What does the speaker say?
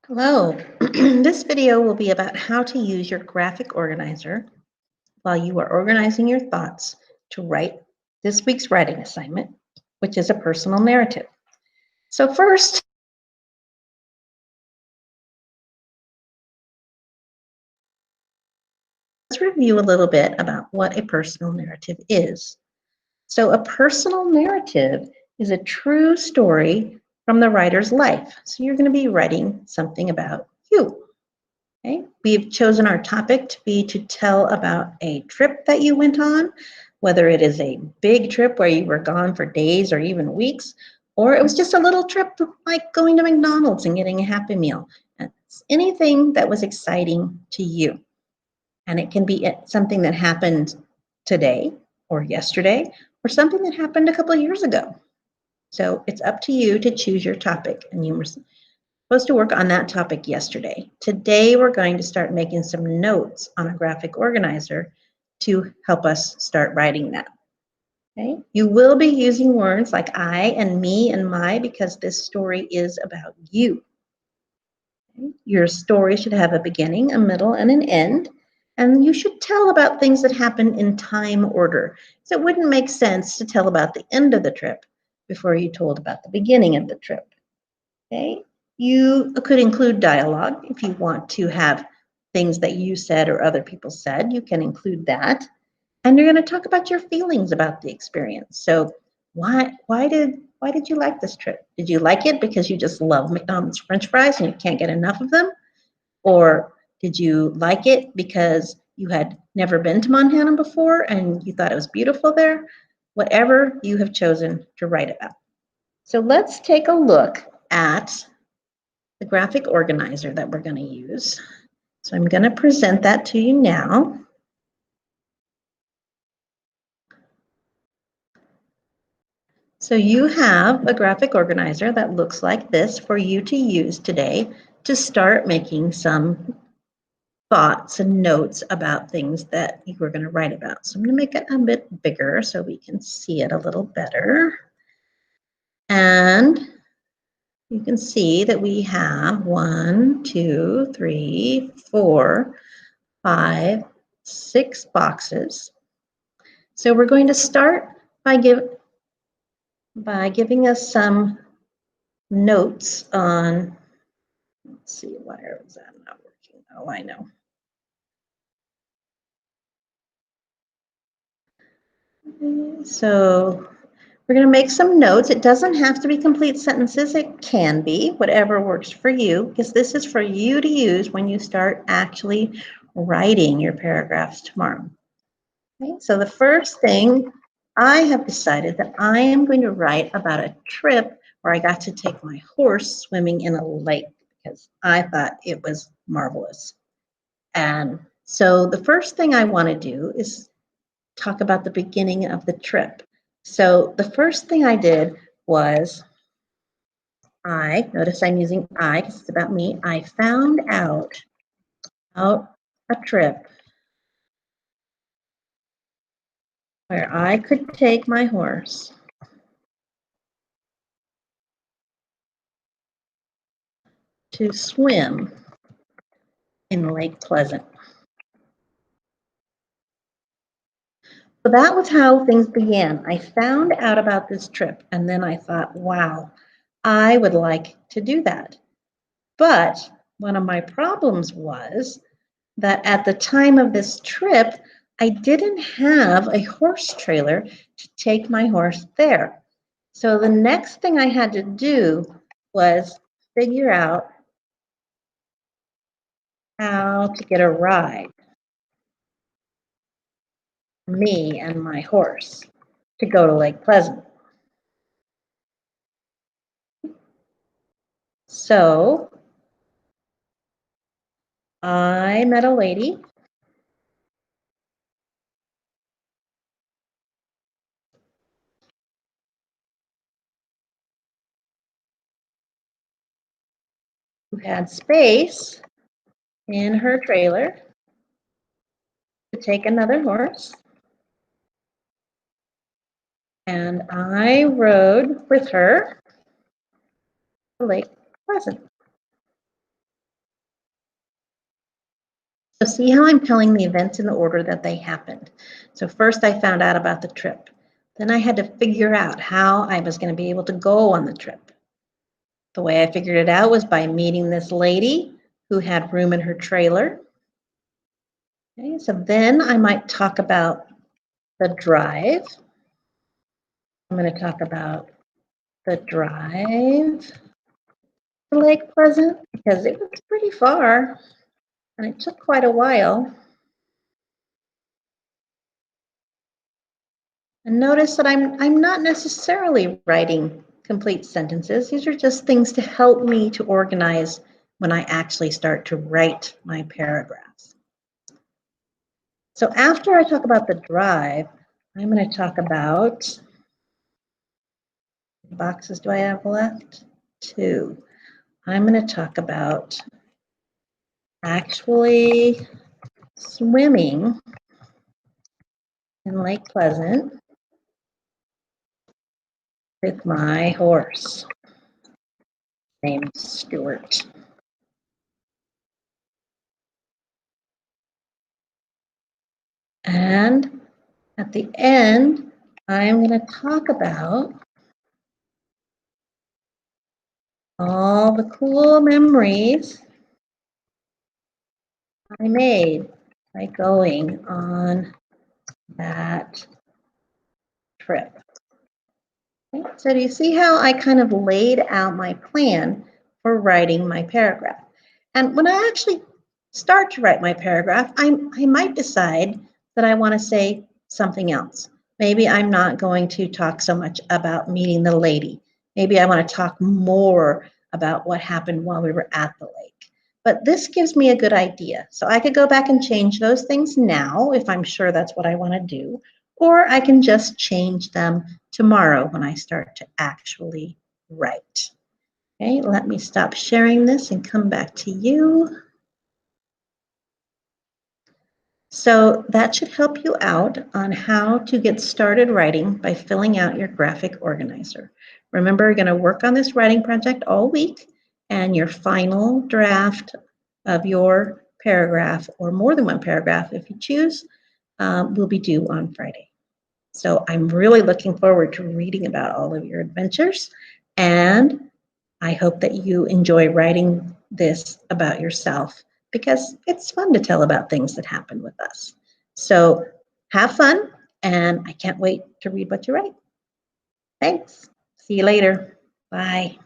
Hello, this video will be about how to use your graphic organizer while you are organizing your thoughts to write this week's writing assignment, which is a personal narrative. So first, let's review a little bit about what a personal narrative is. So a personal narrative is a true story from the writer's life. So you're going to be writing something about you. Okay. We've chosen our topic to be to tell about a trip that you went on, whether it is a big trip where you were gone for days or even weeks, or it was just a little trip like going to McDonald's and getting a Happy Meal. And it's anything that was exciting to you. And it can be something that happened today or yesterday or something that happened a couple of years ago. So it's up to you to choose your topic, and you were supposed to work on that topic yesterday. Today, we're going to start making some notes on a graphic organizer to help us start writing that. Okay? You will be using words like I and me and my because this story is about you. Okay? Your story should have a beginning, a middle, and an end. And you should tell about things that happen in time order. So it wouldn't make sense to tell about the end of the trip before you told about the beginning of the trip. Okay? You could include dialogue if you want to have things that you said or other people said. You can include that. And you're going to talk about your feelings about the experience. So why did you like this trip? Did you like it because you just love McDonald's French fries and you can't get enough of them? Or did you like it because you had never been to Montana before and you thought it was beautiful there? Whatever you have chosen to write about. So let's take a look at the graphic organizer that we're going to use. So I'm going to present that to you now. So you have a graphic organizer that looks like this for you to use today to start making some thoughts and notes about things that you were going to write about. So I'm going to make it a bit bigger so we can see it a little better. And you can see that we have 1, 2, 3, 4, 5, 6 boxes. So we're going to start by giving us some notes on, let's see, why is that not working? Oh, I know. So we're going to make some notes. It doesn't have to be complete sentences. It can be whatever works for you, because this is for you to use when you start actually writing your paragraphs tomorrow. Okay, so the first thing, I have decided that I am going to write about a trip where I got to take my horse swimming in a lake because I thought it was marvelous. And so the first thing I want to do is talk about the beginning of the trip. So the first thing I did was notice I'm using I because it's about me. I found out about a trip where I could take my horse to swim in Lake Pleasant. So that was how things began. I found out about this trip and then I thought, wow, I would like to do that. But one of my problems was that at the time of this trip, I didn't have a horse trailer to take my horse there. So the next thing I had to do was figure out how to get a ride, me and my horse, to go to Lake Pleasant. So I met a lady who had space in her trailer to take another horse. And I rode with her to Lake Pleasant. So see how I'm telling the events in the order that they happened. So first I found out about the trip. Then I had to figure out how I was going to be able to go on the trip. The way I figured it out was by meeting this lady who had room in her trailer. Okay, so then I might talk about the drive. I'm going to talk about the drive to Lake Pleasant because it was pretty far and it took quite a while. And notice that I'm not necessarily writing complete sentences. These are just things to help me to organize when I actually start to write my paragraphs. So after I talk about the drive, I'm going to talk about, how many boxes do I have left? 2. I'm going to talk about actually swimming in Lake Pleasant with my horse named Stuart. And at the end, I'm going to talk about all the cool memories I made by going on that trip. Okay, so do you see how I kind of laid out my plan for writing my paragraph? And when I actually start to write my paragraph, I might decide that I want to say something else. Maybe I'm not going to talk so much about meeting the lady. Maybe I want to talk more about what happened while we were at the lake. But this gives me a good idea. So I could go back and change those things now if I'm sure that's what I want to do, or I can just change them tomorrow when I start to actually write. Okay, let me stop sharing this and come back to you. So that should help you out on how to get started writing by filling out your graphic organizer. Remember, you're going to work on this writing project all week, and your final draft of your paragraph, or more than one paragraph if you choose, will be due on Friday. So I'm really looking forward to reading about all of your adventures, and I hope that you enjoy writing this about yourself because it's fun to tell about things that happen with us. So have fun, and I can't wait to read what you write. Thanks. See you later. Bye.